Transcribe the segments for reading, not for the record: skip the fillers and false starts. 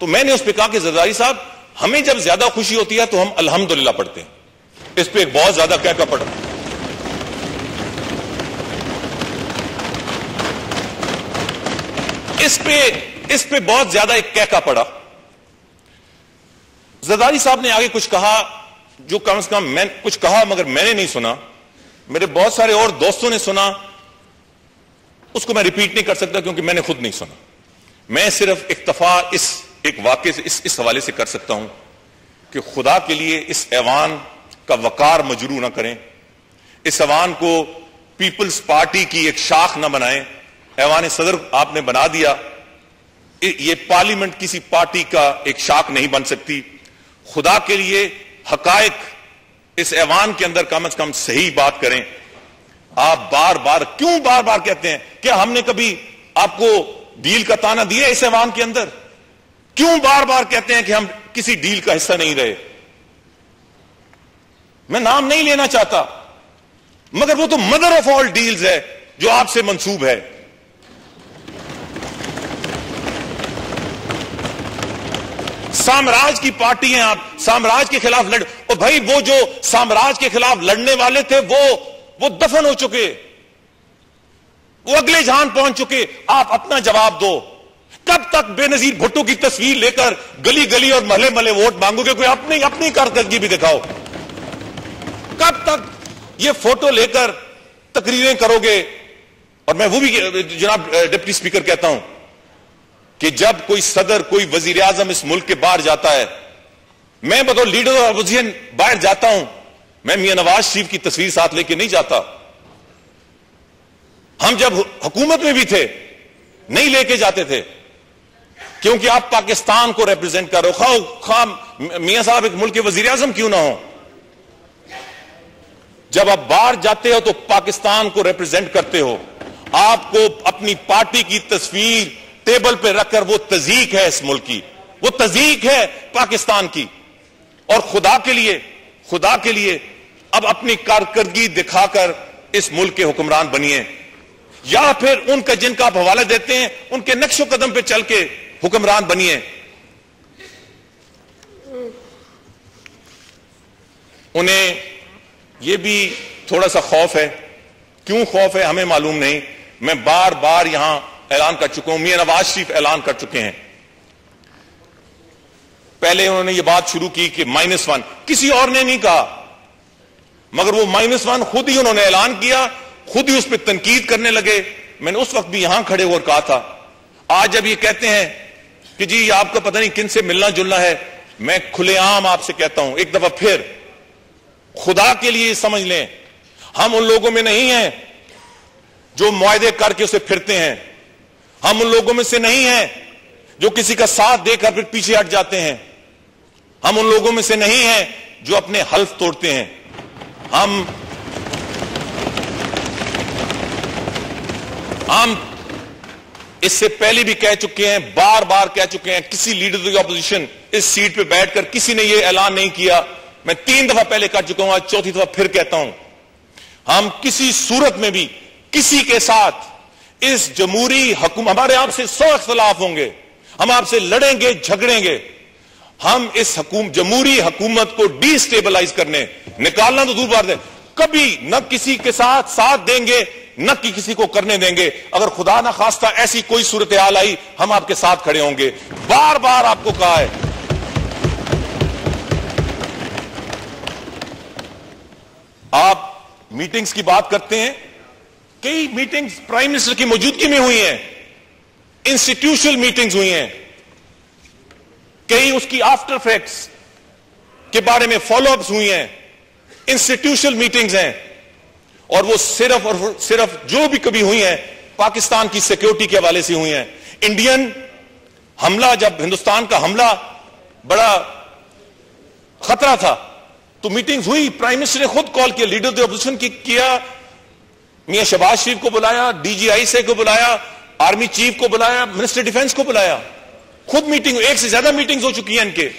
تو میں نے اس پہ کہا کہ زرداری صاحب ہمیں جب زیادہ خوشی ہوتی ہے تو ہم الحمدللہ پڑھتے ہیں. اس پہ ایک بہت زیادہ کہکا پڑا. اس پہ بہت زیادہ ایک کہکا پڑا. زرداری صاحب نے آگے کچھ کہا جو کم از کم میں کچھ کہا مگر میں نے نہیں سنا, میرے بہت سارے اور دوستوں نے سنا. اس کو میں ریپیٹ نہیں کر سکتا کیونکہ میں نے خود نہیں سنا. میں صرف اکتفا اس ایک واقعے سے اس حوالے سے کر سکتا ہوں کہ خدا کے لیے اس ایوان کا وقار مجروح نہ کریں, اس ایوان کو پیپلز پارٹی کی ایک شاخ نہ بنائیں. ایوان صدر آپ نے بنا دیا, یہ پارلیمنٹ کسی پارٹی کا ایک شاخ نہیں بن سکتی. خدا کے لیے حقائق اس ایوان کے اندر کم از کم صحیح بات کریں. آپ بار بار کہتے ہیں کیا ہم نے کبھی آپ کو ڈیل کا تانا دیا اس ایوان کے اندر؟ کیوں بار بار کہتے ہیں کہ ہم کسی ڈیل کا حصہ نہیں رہے؟ میں نام نہیں لینا چاہتا مگر وہ تو مدر آف آل ڈیلز ہے جو آپ سے منسوب ہے. سامراج کی پارٹی ہیں آپ, سامراج کے خلاف لڑ, اور بھائی وہ جو سامراج کے خلاف لڑنے والے تھے وہ دفن ہو چکے, وہ اگلے جہان پہنچ چکے. آپ اپنا جواب دو. کب تک بے نظیر بھٹو کی تصویر لے کر گلی گلی اور محلے محلے ووٹ مانگو گے؟ کوئی اپنی کارکردگی بھی دکھاؤ. کب تک یہ فوٹو لے کر تقریریں کرو گے؟ اور میں وہ بھی جناب ڈپٹی اسپیکر کہتا ہوں کہ جب کوئی صدر کوئی وزیر اعظم اس ملک کے باہر جاتا ہے, میں بطور لیڈر آف اپوزیشن باہر جاتا ہوں, میں میاں نواز شریف کی تصویر ساتھ لے کے نہیں جاتا. ہم جب حکومت میں بھی تھے نہیں لے کے جاتے تھے کیونکہ آپ پاکستان کو ریپرزینٹ کر رہے ہو. خواہ میاں صاحب ایک ملک کے وزیر اعظم کیوں نہ ہو, جب آپ باہر جاتے ہو تو پاکستان کو ریپرزینٹ کرتے ہو. آپ کو اپنی پارٹی کی تصویر ٹیبل پہ رکھ کر وہ تذیق ہے اس ملک کی, وہ تذیق ہے پاکستان کی. اور خدا کے لیے اب اپنی کارکردگی دکھا کر اس ملک کے حکمران بنیے, یا پھر ان کا جن کا آپ حوالہ دیتے ہیں ان کے نقش و قدم پہ چل کے حکمران بنیے. انہیں یہ بھی تھوڑا سا خوف ہے. کیوں خوف ہے ہمیں معلوم نہیں. میں بار بار یہاں اعلان کر چکا ہوں, میاں نواز شریف اعلان کر چکے ہیں. پہلے انہوں نے یہ بات شروع کی کہ -1, کسی اور نے نہیں کہا مگر وہ -1 خود ہی انہوں نے اعلان کیا, خود ہی اس پہ تنقید کرنے لگے. میں نے اس وقت بھی یہاں کھڑے ہو کر کہا تھا. آج جب یہ کہتے ہیں کہ جی آپ کا پتہ نہیں کن سے ملنا جلنا ہے, میں کھلے عام آپ سے کہتا ہوں ایک دفعہ پھر, خدا کے لیے سمجھ لیں ہم ان لوگوں میں نہیں ہیں جو معاہدے کر کے اسے پھرتے ہیں. ہم ان لوگوں میں سے نہیں ہیں جو کسی کا ساتھ دے کر پھر پیچھے ہٹ جاتے ہیں. ہم ان لوگوں میں سے نہیں ہیں جو اپنے حلف توڑتے ہیں. ہم اس سے پہلے بھی کہہ چکے ہیں, بار بار کہہ چکے ہیں, کسی لیڈر کی اپوزیشن اس سیٹ پہ بیٹھ کر کسی نے یہ اعلان نہیں کیا. میں 3 دفعہ پہلے کہہ چکا ہوں, آج 4تھی دفعہ پھر کہتا ہوں, ہم کسی صورت میں بھی کسی کے ساتھ اس جمہوری حکومت, ہمارے آپ سے 100 اختلاف ہوں گے, ہم آپ سے لڑیں گے جھگڑیں گے, ہم اس جمہوری حکومت کو ڈی سٹیبلائز کرنے نکالنا تو دور بات ہے, کبھی نہ کسی کے ساتھ دیں گے نہ کسی کو کرنے دیں گے. اگر خدا نہ خواستہ ایسی کوئی صورتحال آئی ہم آپ کے ساتھ کھڑے ہوں گے. بار بار آپ کو کہا ہے. آپ میٹنگز کی بات کرتے ہیں, کئی میٹنگز پرائم منسٹر کی موجودگی میں ہوئی ہیں, انسٹیٹیوشنل میٹنگز ہوئی ہیں, کئی اس کی آفٹر فیکٹس کے بارے میں فالو اپس ہوئی ہیں, انسٹیٹیوشنل میٹنگز ہیں, اور وہ صرف اور صرف جو بھی کبھی ہوئی ہیں پاکستان کی سیکیورٹی کے حوالے سے ہوئی ہیں. انڈین حملہ, جب ہندوستان کا حملہ بڑا خطرہ تھا تو میٹنگز ہوئی, پرائم منسٹر نے خود کال کیا, لیڈر دی اپوزیشن کی کیا, میاں شہباز شریف کو بلایا, ڈی جی آئی سے کو بلایا, آرمی چیف کو بلایا, منسٹر ڈیفنس کو بلایا, خود میٹنگ, ایک سے زیادہ میٹنگز ہو چکی ہیں ان کے.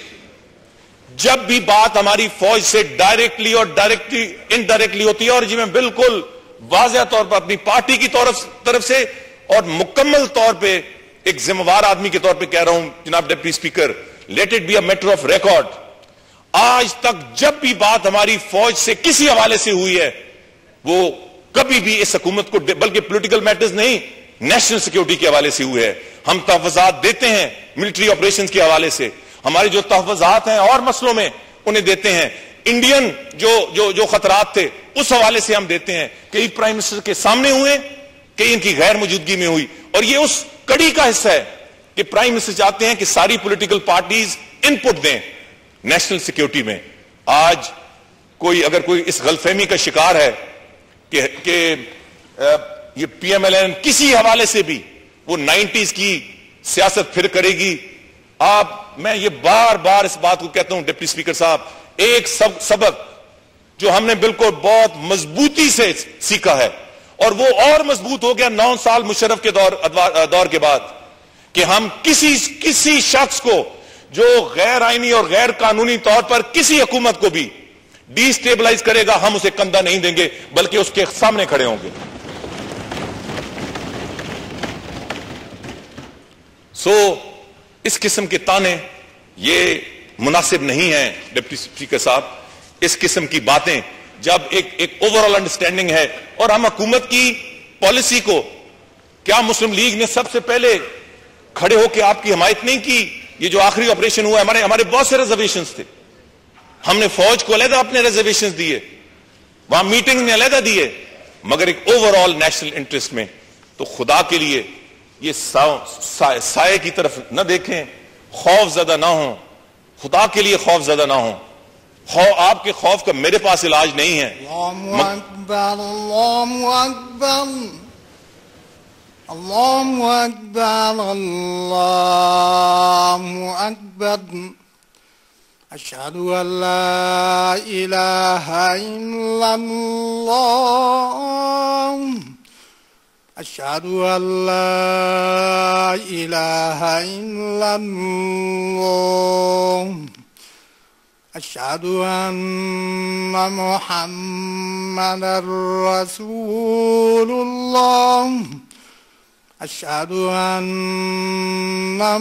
جب بھی بات ہماری فوج سے ڈائریکٹلی اور انڈائریکٹلی ہوتی ہے, اور جی میں بالکل واضح طور پر اپنی پارٹی کی طرف سے اور مکمل طور پہ ایک ذمہ دار آدمی کے طور پہ کہہ رہا ہوں جناب deputy speaker, let it be a matter of record, آج تک جب بھی بات ہماری فوج سے کسی حوالے سے ہوئی ہے وہ کبھی بھی اس حکومت کو, بلکہ پولیٹیکل میٹرز نہیں, نیشنل سیکیورٹی کے حوالے سے ہوئے ہیں. ہم تحفظات دیتے ہیں ملٹری آپریشنز کے حوالے سے, ہمارے جو تحفظات ہیں اور مسئلوں میں انہیں دیتے ہیں. انڈین جو خطرات تھے اس حوالے سے ہم دیتے ہیں. کئی پرائم منسٹر کے سامنے ہوئے, کئی ان کی غیر موجودگی میں ہوئی, اور یہ اس کڑی کا حصہ ہے کہ پرائم منسٹر چاہتے ہیں کہ ساری پولیٹیکل پارٹیز ان پٹ دیں نیشنل سیکیورٹی میں. آج اگر کوئی اس غلط فہمی کا شکار ہے کہ یہ پی ایم ایل این کسی حوالے سے بھی وہ 90s کی سیاست پھر کرے گی, میں یہ بار بار اس بات کو کہتا ہوں ڈپٹی اسپیکر صاحب, ایک سبق جو ہم نے بالکل بہت مضبوطی سے سیکھا ہے, اور وہ اور مضبوط ہو گیا 9 سال مشرف کے دور کے بعد, کہ ہم کسی شخص کو جو غیر آئینی اور غیر قانونی طور پر کسی حکومت کو بھی ڈی سٹیبلائز کرے گا, ہم اسے کندھا نہیں دیں گے بلکہ اس کے سامنے کھڑے ہوں گے. اس قسم کے تانے یہ مناسب نہیں ہیں ڈپٹی اسپیکر صاحب. اس قسم کی باتیں جب ایک اوور آل انڈرسٹینڈنگ ہے, اور ہم حکومت کی پالیسی کو, کیا مسلم لیگ نے سب سے پہلے کھڑے ہو کے آپ کی حمایت نہیں کی؟ یہ جو آخری آپریشن ہوا ہے, ہمارے بہت سے ریزرویشنز تھے, ہم نے فوج کو علیحدہ اپنے ریزرویشنز دیے, وہاں میٹنگ نے علیحدہ دیے, مگر ایک اوور آل نیشنل انٹرسٹ میں. تو خدا کے لیے یہ سائے کی طرف نہ دیکھیں, خوف زدہ نہ ہوں, خدا کے لیے خوف زدہ نہ ہوں. آپ کے خوف کا میرے پاس علاج نہیں ہے. اللہ اکبر, اللہ اکبر, اللہ اکبر, اللہ اکبر. اشہد ان لا الہ الا اللہ, اشہد ان لا الہ الا اللہ, اشہد ان محمد رسول اللہ, اشہد ان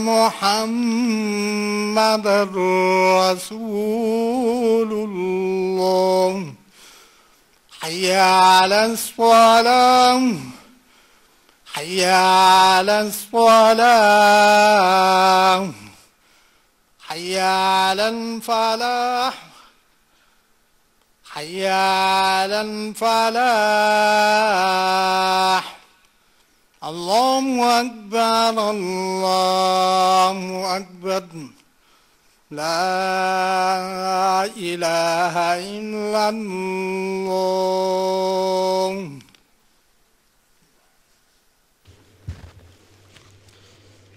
محمد رسول اللہ. حی علی الصلاۃ, حی علی الصلاۃ, حی علی الفلاح, حی علی الفلاح. اللہ اکبر, اللہ اکبر, لا الہ الا اللہ.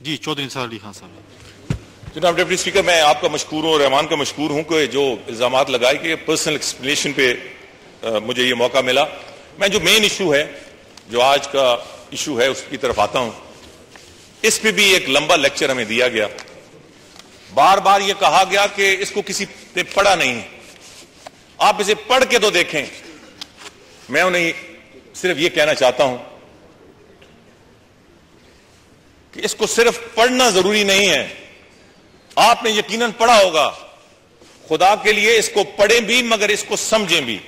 جی چودھری نثار علی خان صاحب. جناب ڈپٹی اسپیکر, میں آپ کا مشکور ہوں اور رحمان کا مشکور ہوں کہ جو الزامات لگائے کہ پرسنل ایکسپلینیشن پہ مجھے یہ موقع ملا. میں جو مین ایشو ہے, جو آج کا ایشو ہے, اس کی طرف آتا ہوں. اس پہ بھی ایک لمبا لیکچر ہمیں دیا گیا, بار بار یہ کہا گیا کہ اس کو کسی نے پڑھا نہیں. آپ اسے پڑھ کے تو دیکھیں. میں انہیں صرف یہ کہنا چاہتا ہوں کہ اس کو صرف پڑھنا ضروری نہیں ہے, آپ نے یقیناً پڑھا ہوگا. خدا کے لیے اس کو پڑھیں بھی مگر اس کو سمجھیں بھی.